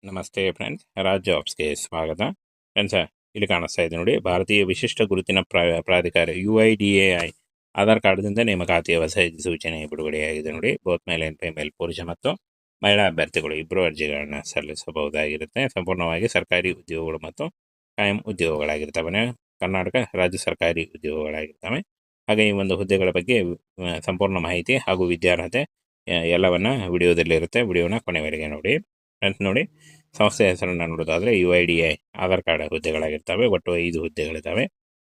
ನಮಸ್ತೆ ಫ್ರೆಂಡ್ಸ್, ರಾಜ್ ಜಾಬ್ಸ್ಗೆ ಸ್ವಾಗತ. ಫ್ರೆಂಡ್ಸ್, ಇಲ್ಲಿ ಕಾಣಿಸ್ತಾ ಇದೆ ನೋಡಿ, ಭಾರತೀಯ ವಿಶಿಷ್ಟ ಗುರುತಿನ ಪ್ರಾಧಿಕಾರ UIDAI ಆಧಾರ್ ಕಾರ್ಡ್ದಿಂದ ನೇಮಕಾತಿಯ ಹೊಸ ಸೂಚನೆ ಬಿಡುಗಡೆಯಾಗಿದೆ ನೋಡಿ. ಬೋತ್ ಮೇಲ್ ಆ್ಯಂಡ್ ಫಿಮೇಲ್, ಪುರುಷ ಮತ್ತು ಮಹಿಳಾ ಅಭ್ಯರ್ಥಿಗಳು ಇಬ್ಬರು ಅರ್ಜಿಗಳನ್ನು ಸಲ್ಲಿಸಬಹುದಾಗಿರುತ್ತೆ. ಸಂಪೂರ್ಣವಾಗಿ ಸರ್ಕಾರಿ ಉದ್ಯೋಗಗಳು ಮತ್ತು ಕಾಯಂ ಉದ್ಯೋಗಗಳಾಗಿರ್ತವೆ. ಕರ್ನಾಟಕ ರಾಜ್ಯ ಸರ್ಕಾರಿ ಉದ್ಯೋಗಗಳಾಗಿರ್ತವೆ. ಹಾಗೆ ಈ ಒಂದು ಹುದ್ದೆಗಳ ಬಗ್ಗೆ ಸಂಪೂರ್ಣ ಮಾಹಿತಿ ಹಾಗೂ ವಿದ್ಯಾರ್ಹತೆ ಎಲ್ಲವನ್ನ ವಿಡಿಯೋದಲ್ಲಿರುತ್ತೆ. ವಿಡಿಯೋನ ಕೊನೆವರೆಗೆ ನೋಡಿ. ಫ್ರೆಂಡ್ಸ್ ನೋಡಿ, ಸಂಸ್ಥೆಯ ಹೆಸರನ್ನು ನೋಡೋದಾದರೆ UIDAI ಆಧಾರ್ ಕಾರ್ಡ್ ಹುದ್ದೆಗಳಾಗಿರ್ತವೆ. ಒಟ್ಟು 5 ಹುದ್ದೆಗಳಿದ್ದಾವೆ.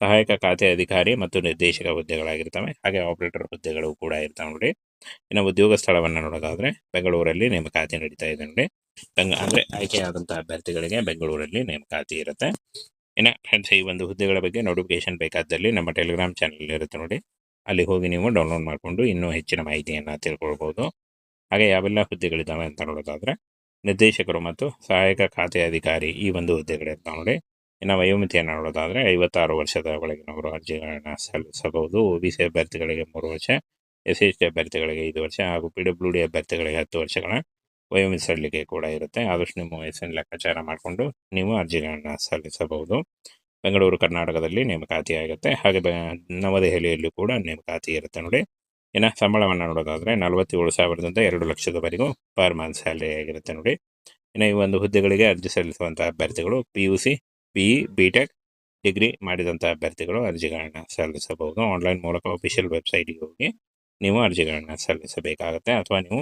ಸಹಾಯಕ ಖಾತೆ ಅಧಿಕಾರಿ ಮತ್ತು ನಿರ್ದೇಶಕ ಹುದ್ದೆಗಳಾಗಿರ್ತವೆ. ಹಾಗೆ ಆಪರೇಟರ್ ಹುದ್ದೆಗಳು ಕೂಡ ಇರ್ತವೆ ನೋಡಿ. ಇನ್ನು ಉದ್ಯೋಗ ಸ್ಥಳವನ್ನು ನೋಡೋದಾದರೆ ಬೆಂಗಳೂರಲ್ಲಿ ನೇಮಕಾತಿ ನಡೀತಾ ಇದೆ ನೋಡಿ. ಅಂದರೆ ಆಯ್ಕೆಯಾದಂಥ ಅಭ್ಯರ್ಥಿಗಳಿಗೆ ಬೆಂಗಳೂರಲ್ಲಿ ನೇಮಕಾತಿ ಇರುತ್ತೆ. ಇನ್ನು ಫ್ರೆಂಡ್ಸ್, ಈ ಒಂದು ಹುದ್ದೆಗಳ ಬಗ್ಗೆ ನೋಟಿಫಿಕೇಶನ್ ಬೇಕಾದಲ್ಲಿ ನಮ್ಮ ಟೆಲಿಗ್ರಾಮ್ ಚಾನಲ್ ಇರುತ್ತೆ ನೋಡಿ. ಅಲ್ಲಿ ಹೋಗಿ ನೀವು ಡೌನ್ಲೋಡ್ ಮಾಡಿಕೊಂಡು ಇನ್ನೂ ಹೆಚ್ಚಿನ ಮಾಹಿತಿಯನ್ನು ತಿಳ್ಕೊಳ್ಬೋದು. ಹಾಗೆ ಯಾವೆಲ್ಲ ಹುದ್ದೆಗಳಿದ್ದಾವೆ ಅಂತ ನೋಡೋದಾದರೆ ನಿರ್ದೇಶಕರು ಮತ್ತು ಸಹಾಯಕ ಖಾತೆ ಅಧಿಕಾರಿ ಈ ಒಂದು ಹುದ್ದೆಗಳಿರ್ತಾವೆ ನೋಡಿ. ಇನ್ನು ವಯೋಮಿತಿಯನ್ನು ನೋಡೋದಾದರೆ 56 ವರ್ಷದ ಒಳಗಿನವರು ಅರ್ಜಿಗಳನ್ನು ಸಲ್ಲಿಸಬಹುದು. OBC ಅಭ್ಯರ್ಥಿಗಳಿಗೆ 3 ವರ್ಷ, SC ಅಭ್ಯರ್ಥಿಗಳಿಗೆ 5 ವರ್ಷ ಹಾಗೂ PWD ಅಭ್ಯರ್ಥಿಗಳಿಗೆ 10 ವರ್ಷಗಳ ವಯೋಮಿತಿ ಸಲ್ಲಿಕೆ ಕೂಡ ಇರುತ್ತೆ. ಆದಷ್ಟು ನಿಮ್ಮ ವಯಸ್ಸನ್ನು ಲೆಕ್ಕಾಚಾರ ಮಾಡಿಕೊಂಡು ನೀವು ಅರ್ಜಿಗಳನ್ನು ಸಲ್ಲಿಸಬಹುದು. ಬೆಂಗಳೂರು ಕರ್ನಾಟಕದಲ್ಲಿ ನೇಮಕಾತಿ ಆಗುತ್ತೆ. ಹಾಗೆ ನವದೆಹಲಿಯಲ್ಲೂ ಕೂಡ ನೇಮಕಾತಿ ಇರುತ್ತೆ ನೋಡಿ. ಇನ್ನು ಸಂಬಳವನ್ನು ನೋಡೋದಾದರೆ 47,000ದಿಂದ 2 ಲಕ್ಷದವರೆಗೂ ಪರ್ ಮಂತ್ ಸ್ಯಾಲರಿ ಆಗಿರುತ್ತೆ ನೋಡಿ. ಇನ್ನು ಈ ಒಂದು ಹುದ್ದೆಗಳಿಗೆ ಅರ್ಜಿ ಸಲ್ಲಿಸುವಂಥ ಅಭ್ಯರ್ಥಿಗಳು PUC, BE, BTech ಡಿಗ್ರಿ ಮಾಡಿದಂಥ ಅಭ್ಯರ್ಥಿಗಳು ಅರ್ಜಿಗಳನ್ನು ಸಲ್ಲಿಸಬಹುದು. ಆನ್ಲೈನ್ ಮೂಲಕ ಅಫಿಷಿಯಲ್ ವೆಬ್ಸೈಟ್ಗೆ ಹೋಗಿ ನೀವು ಅರ್ಜಿಗಳನ್ನು ಸಲ್ಲಿಸಬೇಕಾಗುತ್ತೆ. ಅಥವಾ ನೀವು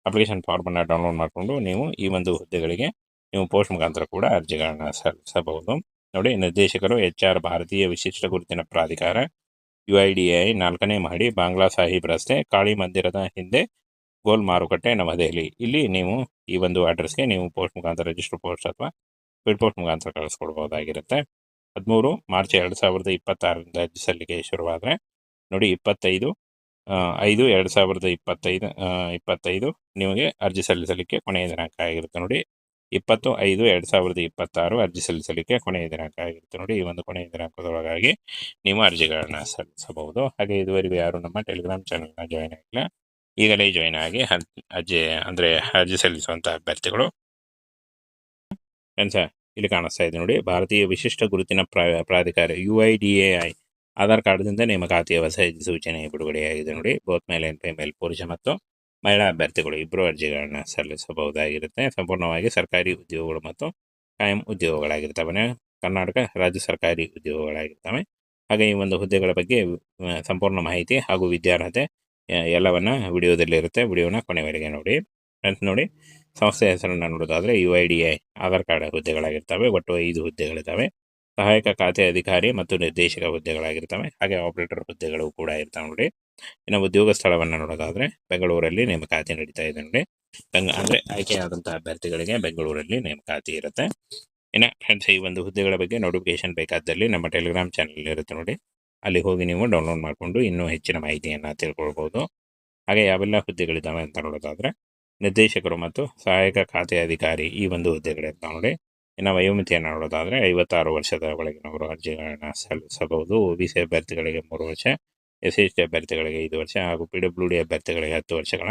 ಅಪ್ಲಿಕೇಶನ್ ಫಾರ್ಮನ್ನು ಡೌನ್ಲೋಡ್ ಮಾಡಿಕೊಂಡು ನೀವು ಈ ಒಂದು ಹುದ್ದೆಗಳಿಗೆ ನೀವು ಪೋಸ್ಟ್ ಮುಖಾಂತರ ಕೂಡ ಅರ್ಜಿಗಳನ್ನು ಸಲ್ಲಿಸಬಹುದು ನೋಡಿ. ನಿರ್ದೇಶಕರು HR ಭಾರತೀಯ ವಿಶಿಷ್ಟ ಗುರುತಿನ ಪ್ರಾಧಿಕಾರ UIDAI 4ನೇ ಮಹಡಿ, ಬಾಂಗ್ಲಾ ಸಾಹಿಬ್ ರಸ್ತೆ, ಕಾಳಿ ಮಂದಿರದ ಹಿಂದೆ, ಗೋಲ್ ಮಾರುಕಟ್ಟೆ, ನವದೆಹಲಿ. ಇಲ್ಲಿ ನೀವು ಈ ಒಂದು ಅಡ್ರೆಸ್ಗೆ ನೀವು ಪೋಸ್ಟ್ ಮುಖಾಂತರ ರಿಜಿಸ್ಟರ್ ಪೋಸ್ಟ್ ಅಥವಾ ಸ್ಪೀಡ್ ಪೋಸ್ಟ್ ಮುಖಾಂತರ ಕಳಿಸ್ಕೊಡ್ಬೋದಾಗಿರುತ್ತೆ. 13 ಮಾರ್ಚ್ 2026ರಿಂದ ಅರ್ಜಿ ಸಲ್ಲಿಕೆ ಶುರುವಾದರೆ ನೋಡಿ 25/5/2025 ನಿಮಗೆ ಅರ್ಜಿ ಸಲ್ಲಿಸಲಿಕ್ಕೆ ಕೊನೆಯ ದಿನಾಂಕ ಆಗಿರುತ್ತೆ ನೋಡಿ. 20/5/2026 ಅರ್ಜಿ ಸಲ್ಲಿಸಲಿಕ್ಕೆ ಕೊನೆಯ ದಿನಾಂಕ ಆಗಿರುತ್ತೆ ನೋಡಿ. ಈ ಒಂದು ಕೊನೆಯ ದಿನಾಂಕದೊಳಗಾಗಿ ನೀವು ಅರ್ಜಿಗಳನ್ನು ಸಲ್ಲಿಸಬಹುದು. ಹಾಗೆ ಇದುವರೆಗೂ ಯಾರು ನಮ್ಮ ಟೆಲಿಗ್ರಾಮ್ ಚಾನಲ್ನ ಜಾಯ್ನ್ ಆಗಿಲ್ಲ, ಈಗಲೇ ಜಾಯ್ನ್ ಆಗಿ ಅರ್ಜಿ ಸಲ್ಲಿಸುವಂಥ ಅಭ್ಯರ್ಥಿಗಳು. ಫ್ರೆಂಡ್ಸ್, ಇಲ್ಲಿ ಕಾಣಿಸ್ತಾ ಇದೆ ನೋಡಿ, ಭಾರತೀಯ ವಿಶಿಷ್ಟ ಗುರುತಿನ ಪ್ರಾಧಿಕಾರ UIDAI ಆಧಾರ್ ಕಾರ್ಡ್ದಿಂದ ನೇಮಕಾತಿಯ ಹೊಸ ಸೂಚನೆ ಬಿಡುಗಡೆಯಾಗಿದೆ ನೋಡಿ. ಬೋತ್ ಮೇಲ್ ಆ್ಯಂಡ್ ಫಿಮೇಲ್, ಪುರುಷ ಮತ್ತು ಮಹಿಳಾ ಅಭ್ಯರ್ಥಿಗಳು ಇಬ್ಬರು ಅರ್ಜಿಗಳನ್ನು ಸಲ್ಲಿಸಬಹುದಾಗಿರುತ್ತೆ. ಸಂಪೂರ್ಣವಾಗಿ ಸರ್ಕಾರಿ ಉದ್ಯೋಗಗಳು ಮತ್ತು ಕಾಯಂ ಉದ್ಯೋಗಗಳಾಗಿರ್ತವೆ. ಕರ್ನಾಟಕ ರಾಜ್ಯ ಸರ್ಕಾರಿ ಉದ್ಯೋಗಗಳಾಗಿರ್ತವೆ. ಹಾಗೆ ಈ ಒಂದು ಹುದ್ದೆಗಳ ಬಗ್ಗೆ ಸಂಪೂರ್ಣ ಮಾಹಿತಿ ಹಾಗೂ ವಿದ್ಯಾರ್ಹತೆ ಎಲ್ಲವನ್ನ ವಿಡಿಯೋದಲ್ಲಿರುತ್ತೆ. ವಿಡಿಯೋನ ಕೊನೆವರೆಗೆ ನೋಡಿ. ಫ್ರೆಂಡ್ಸ್ ನೋಡಿ, ಸಂಸ್ಥೆಯ ಹೆಸರನ್ನು ನೋಡೋದಾದರೆ UIDAI ಆಧಾರ್ ಕಾರ್ಡ್ ಹುದ್ದೆಗಳಾಗಿರ್ತವೆ. ಒಟ್ಟು 5 ಹುದ್ದೆಗಳಿದ್ದಾವೆ. ಸಹಾಯಕ ಖಾತೆ ಅಧಿಕಾರಿ ಮತ್ತು ನಿರ್ದೇಶಕ ಹುದ್ದೆಗಳಾಗಿರ್ತವೆ. ಹಾಗೆ ಆಪರೇಟರ್ ಹುದ್ದೆಗಳು ಕೂಡ ಇರ್ತವೆ ನೋಡಿ. ಇನ್ನು ಉದ್ಯೋಗ ಸ್ಥಳವನ್ನು ನೋಡೋದಾದರೆ ಬೆಂಗಳೂರಲ್ಲಿ ನೇಮಕಾತಿ ನಡೀತಾ ಇದೆ ನೋಡಿ. ಅಂದರೆ ಆಯ್ಕೆಯಾದಂಥ ಅಭ್ಯರ್ಥಿಗಳಿಗೆ ಬೆಂಗಳೂರಲ್ಲಿ ನೇಮಕಾತಿ ಇರುತ್ತೆ. ಇನ್ನು ಫ್ರೆಂಡ್ಸ್, ಈ ಒಂದು ಹುದ್ದೆಗಳ ಬಗ್ಗೆ ನೋಟಿಫಿಕೇಶನ್ ಬೇಕಾದಲ್ಲಿ ನಮ್ಮ ಟೆಲಿಗ್ರಾಮ್ ಚಾನಲ್ ಇರುತ್ತೆ ನೋಡಿ. ಅಲ್ಲಿ ಹೋಗಿ ನೀವು ಡೌನ್ಲೋಡ್ ಮಾಡಿಕೊಂಡು ಇನ್ನೂ ಹೆಚ್ಚಿನ ಮಾಹಿತಿಯನ್ನು ತಿಳ್ಕೊಳ್ಬೋದು. ಹಾಗೆ ಯಾವೆಲ್ಲ ಹುದ್ದೆಗಳಿದ್ದಾವೆ ಅಂತ ನೋಡೋದಾದರೆ ನಿರ್ದೇಶಕರು ಮತ್ತು ಸಹಾಯಕ ಖಾತೆ ಅಧಿಕಾರಿ ಈ ಒಂದು ಹುದ್ದೆಗಳಿರ್ತಾವೆ ನೋಡಿ. ಇನ್ನು ವಯೋಮಿತಿಯನ್ನು ನೋಡೋದಾದರೆ 56 ವರ್ಷದ ಒಳಗಿನವರು ಅರ್ಜಿಗಳನ್ನು ಸಲ್ಲಿಸಬಹುದು. OBC ಅಭ್ಯರ್ಥಿಗಳಿಗೆ 3 ವರ್ಷ, SC ಅಭ್ಯರ್ಥಿಗಳಿಗೆ 5 ವರ್ಷ ಹಾಗೂ PWD ಅಭ್ಯರ್ಥಿಗಳಿಗೆ 10 ವರ್ಷಗಳ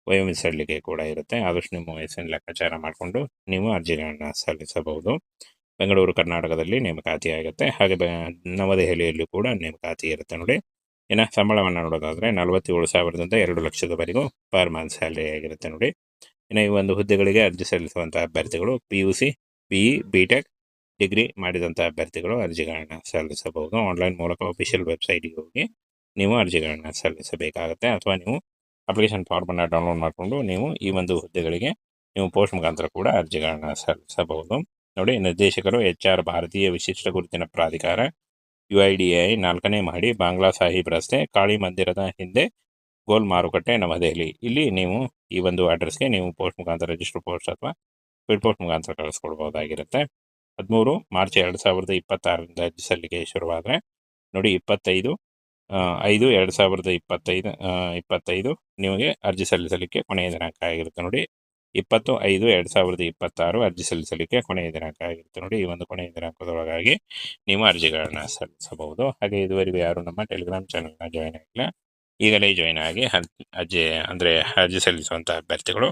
ವಯೋಮಿತಿ ಸಲ್ಲಿಕೆ ಕೂಡ ಇರುತ್ತೆ. ಆದಷ್ಟು ನಿಮ್ಮ ವಯಸ್ಸನ್ನು ಲೆಕ್ಕಾಚಾರ ಮಾಡಿಕೊಂಡು ನೀವು ಅರ್ಜಿಗಳನ್ನು ಸಲ್ಲಿಸಬಹುದು. ಬೆಂಗಳೂರು ಕರ್ನಾಟಕದಲ್ಲಿ ನೇಮಕಾತಿ ಆಗುತ್ತೆ. ಹಾಗೆ ನವದೆಹಲಿಯಲ್ಲೂ ಕೂಡ ನೇಮಕಾತಿ ಇರುತ್ತೆ ನೋಡಿ. ಇನ್ನು ಸಂಬಳವನ್ನು ನೋಡೋದಾದರೆ 47,000ದಿಂದ 2 ಲಕ್ಷದವರೆಗೂ ಪರ್ ಮಂತ್ ಸ್ಯಾಲರಿ ಆಗಿರುತ್ತೆ ನೋಡಿ. ಇನ್ನು ಈ ಒಂದು ಹುದ್ದೆಗಳಿಗೆ ಅರ್ಜಿ ಸಲ್ಲಿಸುವಂಥ ಅಭ್ಯರ್ಥಿಗಳು PUC, BE, BTech ಡಿಗ್ರಿ ಮಾಡಿದಂಥ ಅಭ್ಯರ್ಥಿಗಳು ಅರ್ಜಿಗಳನ್ನು ಸಲ್ಲಿಸಬಹುದು. ಆನ್ಲೈನ್ ಮೂಲಕ ಅಫಿಷಿಯಲ್ ವೆಬ್ಸೈಟ್ಗೆ ಹೋಗಿ ನೀವು ಅರ್ಜಿಗಳನ್ನು ಸಲ್ಲಿಸಬೇಕಾಗುತ್ತೆ. ಅಥವಾ ನೀವು ಅಪ್ಲಿಕೇಶನ್ ಫಾರ್ಮನ್ನು ಡೌನ್ಲೋಡ್ ಮಾಡಿಕೊಂಡು ನೀವು ಈ ಒಂದು ಹುದ್ದೆಗಳಿಗೆ ನೀವು ಪೋಸ್ಟ್ ಮುಖಾಂತರ ಕೂಡ ಅರ್ಜಿಗಳನ್ನು ಸಲ್ಲಿಸಬಹುದು ನೋಡಿ. ನಿರ್ದೇಶಕರು HR ಭಾರತೀಯ ವಿಶಿಷ್ಟ ಗುರುತಿನ ಪ್ರಾಧಿಕಾರ UIDAI 4ನೇ ಮಹಡಿ, ಬಾಂಗ್ಲಾ ಸಾಹಿಬ್ ರಸ್ತೆ, ಕಾಳಿ ಮಂದಿರದ ಹಿಂದೆ, ಗೋಲ್ ಮಾರುಕಟ್ಟೆ, ನವದೆಹಲಿ. ಇಲ್ಲಿ ನೀವು ಈ ಒಂದು ಅಡ್ರೆಸ್ಗೆ ನೀವು ಪೋಸ್ಟ್ ಮುಖಾಂತರ ರಿಜಿಸ್ಟರ್ ಪೋಸ್ಟ್ ಅಥವಾ ಸ್ಪೀಡ್ ಪೋಸ್ಟ್ ಮುಖಾಂತರ ಕಳಿಸ್ಕೊಡ್ಬೋದಾಗಿರುತ್ತೆ. 13 ಮಾರ್ಚ್ 2026ರಿಂದ ಅರ್ಜಿ ಸಲ್ಲಿಕೆ ಶುರುವಾದರೆ ನೋಡಿ 25/5/2025 ನಿಮಗೆ ಅರ್ಜಿ ಸಲ್ಲಿಸಲಿಕ್ಕೆ ಕೊನೆಯ ದಿನಾಂಕ ಆಗಿರುತ್ತೆ ನೋಡಿ. 20/5/2026 ಅರ್ಜಿ ಸಲ್ಲಿಸಲಿಕ್ಕೆ ಕೊನೆಯ ದಿನಾಂಕ ಆಗಿರುತ್ತೆ ನೋಡಿ. ಈ ಒಂದು ಕೊನೆಯ ದಿನಾಂಕದೊಳಗಾಗಿ ನೀವು ಅರ್ಜಿಗಳನ್ನು ಸಲ್ಲಿಸಬಹುದು. ಹಾಗೆ ಇದುವರೆಗೂ ಯಾರು ನಮ್ಮ ಟೆಲಿಗ್ರಾಮ್ ಚಾನಲ್ನ ಜಾಯ್ನ್ ಆಗಿಲ್ಲ, ಈಗಲೇ ಜಾಯ್ನ್ ಆಗಿ ಅರ್ಜಿ ಸಲ್ಲಿಸುವಂಥ ಅಭ್ಯರ್ಥಿಗಳು.